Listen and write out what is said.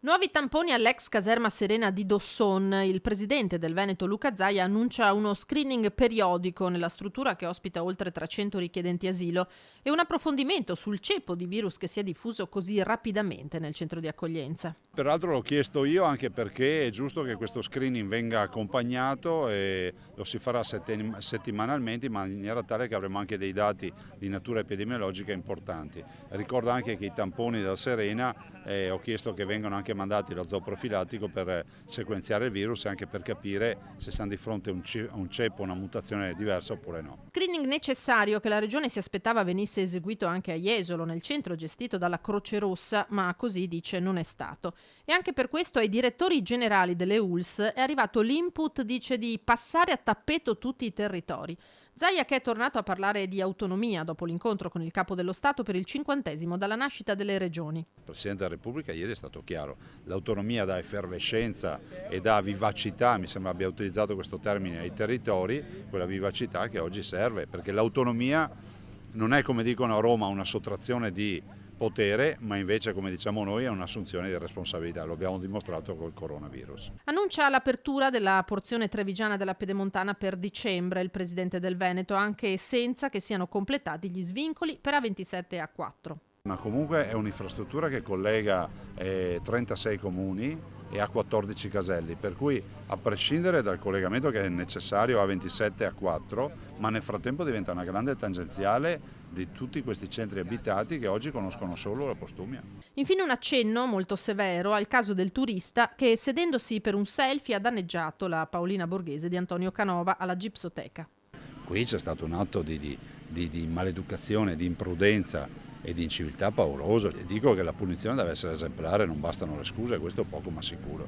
Nuovi tamponi all'ex caserma Serena di Dosson. Il presidente del Veneto Luca Zaia annuncia uno screening periodico nella struttura che ospita oltre 300 richiedenti asilo e un approfondimento sul ceppo di virus che si è diffuso così rapidamente nel centro di accoglienza. Peraltro l'ho chiesto io anche perché è giusto che questo screening venga accompagnato e lo si farà settimanalmente in maniera tale che avremo anche dei dati di natura epidemiologica importanti. Ricordo anche che i tamponi della Serena ho chiesto che vengano anche mandati allo zoo profilattico per sequenziare il virus e anche per capire se siamo di fronte a un ceppo, una mutazione diversa oppure no. Screening necessario che la regione si aspettava venisse eseguito anche a Jesolo, nel centro gestito dalla Croce Rossa, ma così dice non è stato. E anche per questo ai direttori generali delle ULS è arrivato l'input, dice, di passare a tappeto tutti i territori. Zaia, che è tornato a parlare di autonomia dopo l'incontro con il capo dello Stato per il 50° dalla nascita delle regioni. Il Presidente della Repubblica ieri è stato chiaro, l'autonomia dà effervescenza e dà vivacità, mi sembra abbia utilizzato questo termine, ai territori, quella vivacità che oggi serve, perché l'autonomia non è, come dicono a Roma, una sottrazione di potere, ma invece, come diciamo noi, è un'assunzione di responsabilità, lo abbiamo dimostrato col coronavirus. Annuncia l'apertura della porzione trevigiana della Pedemontana per dicembre il presidente del Veneto, anche senza che siano completati gli svincoli per A27 e A4. Ma comunque è un'infrastruttura che collega 36 comuni e ha 14 caselli, per cui a prescindere dal collegamento che è necessario A27 e A4, ma nel frattempo diventa una grande tangenziale di tutti questi centri abitati che oggi conoscono solo la postumia. Infine un accenno molto severo al caso del turista che, sedendosi per un selfie, ha danneggiato la Paolina Borghese di Antonio Canova alla Gipsoteca. Qui c'è stato un atto di maleducazione, di imprudenza e di inciviltà pauroso. E dico che la punizione deve essere esemplare, non bastano le scuse, questo è poco ma sicuro.